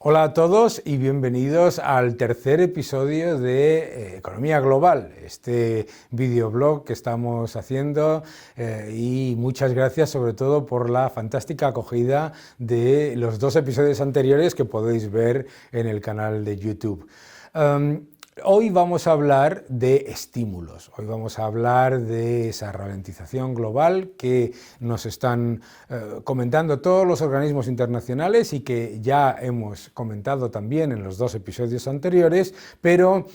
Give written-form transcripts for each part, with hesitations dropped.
Hola a todos y bienvenidos al tercer episodio de Economía Global, este videoblog que estamos haciendo y muchas gracias sobre todo por la fantástica acogida de los dos episodios anteriores que podéis ver en el canal de YouTube. Hoy vamos a hablar de estímulos, hoy vamos a hablar de esa ralentización global que nos están comentando todos los organismos internacionales y que ya hemos comentado también en los dos episodios anteriores, pero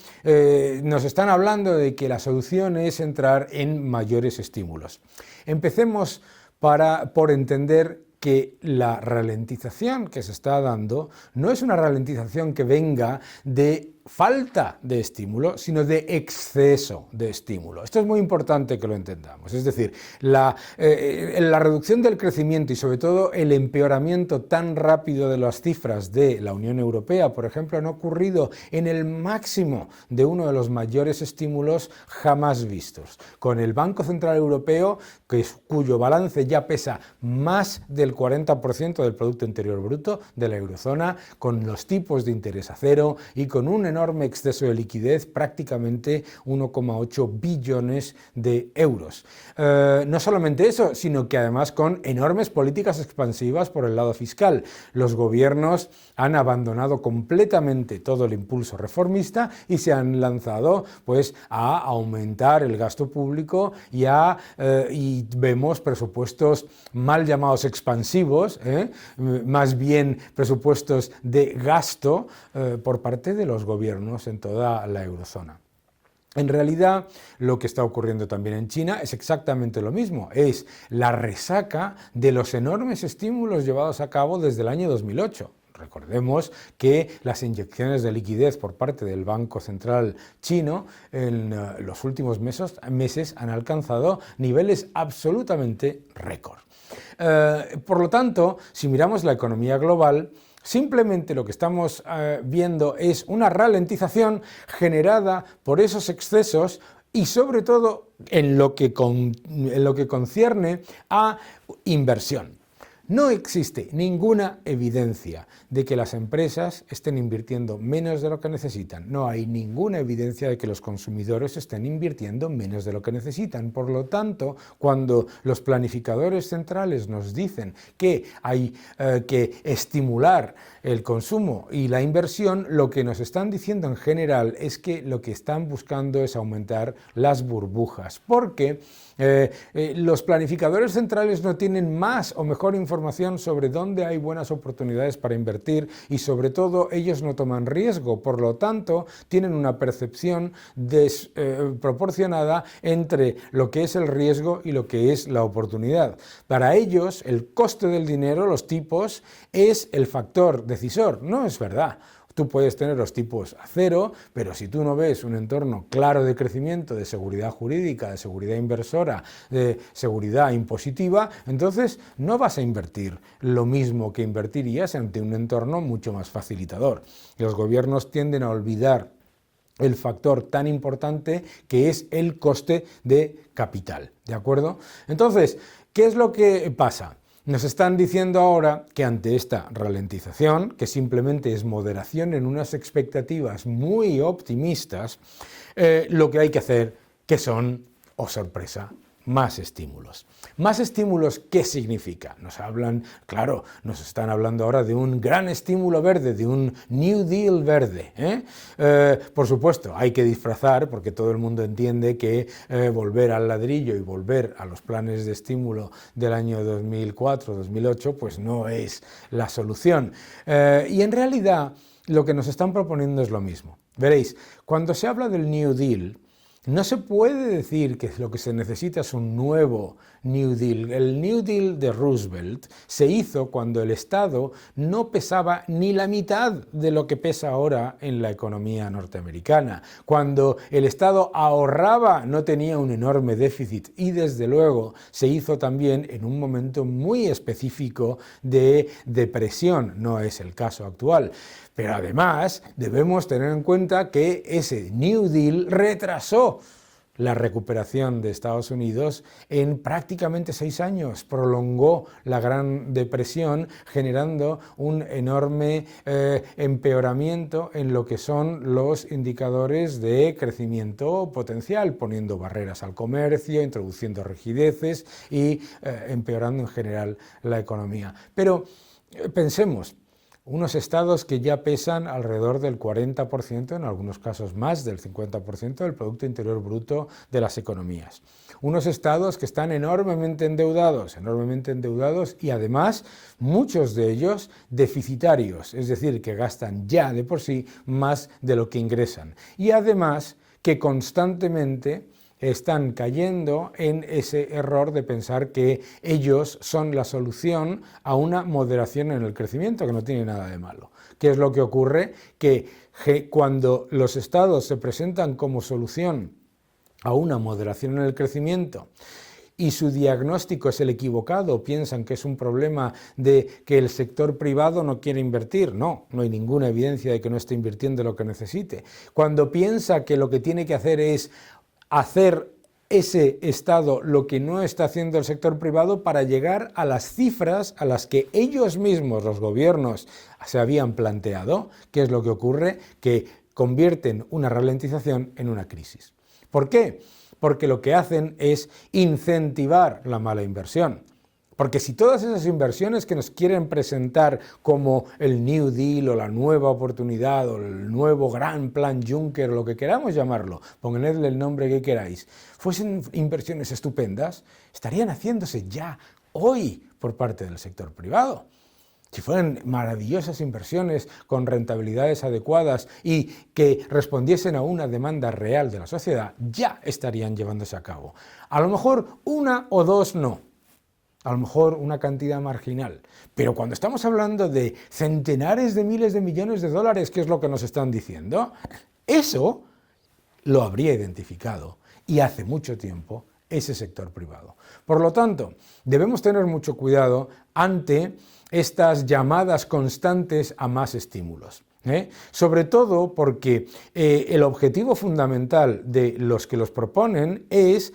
nos están hablando de que la solución es entrar en mayores estímulos. Empecemos por entender que la ralentización que se está dando no es una ralentización que venga de falta de estímulo, sino de exceso de estímulo. Esto es muy importante que lo entendamos. Es decir, la reducción del crecimiento y sobre todo el empeoramiento tan rápido de las cifras de la Unión Europea, por ejemplo, han ocurrido en el máximo de uno de los mayores estímulos jamás vistos, con el Banco Central Europeo, cuyo balance ya pesa más del 40% del Producto Interior Bruto de la eurozona, con los tipos de interés a cero y con un enorme exceso de liquidez, prácticamente 1,8 billones de euros. No solamente eso, sino que además con enormes políticas expansivas por el lado fiscal. Los gobiernos han abandonado completamente todo el impulso reformista y se han lanzado pues, a aumentar el gasto público y vemos presupuestos mal llamados expansivos, más bien presupuestos de gasto por parte de los gobiernos en toda la eurozona. En realidad, lo que está ocurriendo también en China es exactamente lo mismo, es la resaca de los enormes estímulos llevados a cabo desde el año 2008. Recordemos que las inyecciones de liquidez por parte del Banco Central chino en los últimos meses han alcanzado niveles absolutamente récord. Por lo tanto, si miramos la economía global, simplemente lo que estamos viendo es una ralentización generada por esos excesos y sobre todo en lo que concierne a inversión. No existe ninguna evidencia de que las empresas estén invirtiendo menos de lo que necesitan. No hay ninguna evidencia de que los consumidores estén invirtiendo menos de lo que necesitan. Por lo tanto, cuando los planificadores centrales nos dicen que hay que estimular el consumo y la inversión, lo que nos están diciendo en general es que lo que están buscando es aumentar las burbujas, porque los planificadores centrales no tienen más o mejor información sobre dónde hay buenas oportunidades para invertir y sobre todo ellos no toman riesgo, por lo tanto tienen una percepción desproporcionada entre lo que es el riesgo y lo que es la oportunidad. Para ellos el coste del dinero, los tipos, es el factor decisor. No es verdad. Tú puedes tener los tipos a cero, pero si tú no ves un entorno claro de crecimiento, de seguridad jurídica, de seguridad inversora, de seguridad impositiva, entonces no vas a invertir lo mismo que invertirías ante un entorno mucho más facilitador. Los gobiernos tienden a olvidar el factor tan importante que es el coste de capital, ¿de acuerdo? Entonces, ¿qué es lo que pasa? Nos están diciendo ahora que ante esta ralentización, que simplemente es moderación en unas expectativas muy optimistas, lo que hay que hacer, que son, oh sorpresa, más estímulos. ¿Más estímulos qué significa? Nos están hablando ahora de un gran estímulo verde, de un New Deal verde. Por supuesto, hay que disfrazar, porque todo el mundo entiende que volver al ladrillo y volver a los planes de estímulo del año 2004-2008, pues no es la solución. Y en realidad, lo que nos están proponiendo es lo mismo. Veréis, cuando se habla del New Deal, no se puede decir que lo que se necesita es un nuevo New Deal. El New Deal de Roosevelt se hizo cuando el Estado no pesaba ni la mitad de lo que pesa ahora en la economía norteamericana. Cuando el Estado ahorraba, no tenía un enorme déficit y desde luego se hizo también en un momento muy específico de depresión. No es el caso actual. Pero además debemos tener en cuenta que ese New Deal retrasó la recuperación de Estados Unidos en prácticamente 6 años. Prolongó la Gran Depresión, generando un enorme empeoramiento en lo que son los indicadores de crecimiento potencial, poniendo barreras al comercio, introduciendo rigideces y empeorando en general la economía. Pero pensemos, unos estados que ya pesan alrededor del 40%, en algunos casos más del 50% del Producto Interior Bruto de las economías. Unos estados que están enormemente endeudados y además muchos de ellos deficitarios, es decir, que gastan ya de por sí más de lo que ingresan. Y además que constantemente están cayendo en ese error de pensar que ellos son la solución a una moderación en el crecimiento, que no tiene nada de malo. ¿Qué es lo que ocurre? Que cuando los estados se presentan como solución a una moderación en el crecimiento y su diagnóstico es el equivocado, piensan que es un problema de que el sector privado no quiere invertir. No hay ninguna evidencia de que no esté invirtiendo lo que necesite. Cuando piensa que lo que tiene que hacer es hacer ese Estado lo que no está haciendo el sector privado para llegar a las cifras a las que ellos mismos, los gobiernos, se habían planteado, ¿qué es lo que ocurre? Que convierten una ralentización en una crisis. ¿Por qué? Porque lo que hacen es incentivar la mala inversión. Porque si todas esas inversiones que nos quieren presentar como el New Deal o la nueva oportunidad o el nuevo gran plan Juncker o lo que queramos llamarlo, ponedle el nombre que queráis, fuesen inversiones estupendas, estarían haciéndose ya hoy por parte del sector privado. Si fueran maravillosas inversiones con rentabilidades adecuadas y que respondiesen a una demanda real de la sociedad, ya estarían llevándose a cabo. A lo mejor una o dos no. A lo mejor una cantidad marginal, pero cuando estamos hablando de centenares de miles de millones de dólares, ¿qué es lo que nos están diciendo? Eso lo habría identificado y hace mucho tiempo ese sector privado. Por lo tanto, debemos tener mucho cuidado ante estas llamadas constantes a más estímulos. Sobre todo porque el objetivo fundamental de los que los proponen es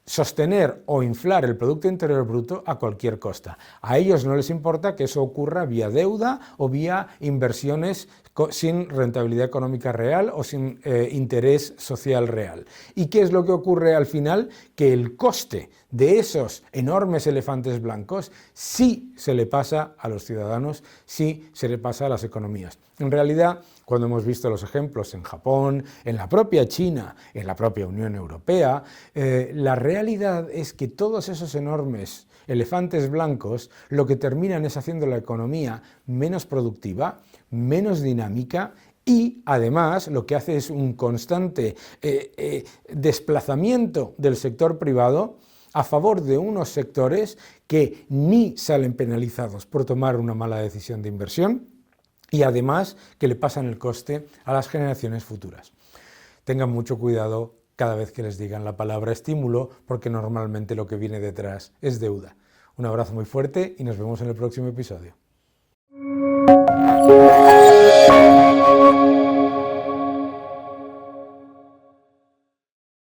sostener o inflar el Producto Interior Bruto a cualquier costa. A ellos no les importa que eso ocurra vía deuda o vía inversiones sin rentabilidad económica real o sin interés social real. ¿Y qué es lo que ocurre al final? Que el coste de esos enormes elefantes blancos sí se le pasa a los ciudadanos, sí se le pasa a las economías. En realidad, cuando hemos visto los ejemplos en Japón, en la propia China, en la propia Unión Europea, la realidad es que todos esos enormes elefantes blancos lo que terminan es haciendo la economía menos productiva, menos dinámica y además lo que hace es un constante desplazamiento del sector privado a favor de unos sectores que ni salen penalizados por tomar una mala decisión de inversión y además que le pasan el coste a las generaciones futuras. Tengan mucho cuidado cada vez que les digan la palabra estímulo, porque normalmente lo que viene detrás es deuda. Un abrazo muy fuerte y nos vemos en el próximo episodio.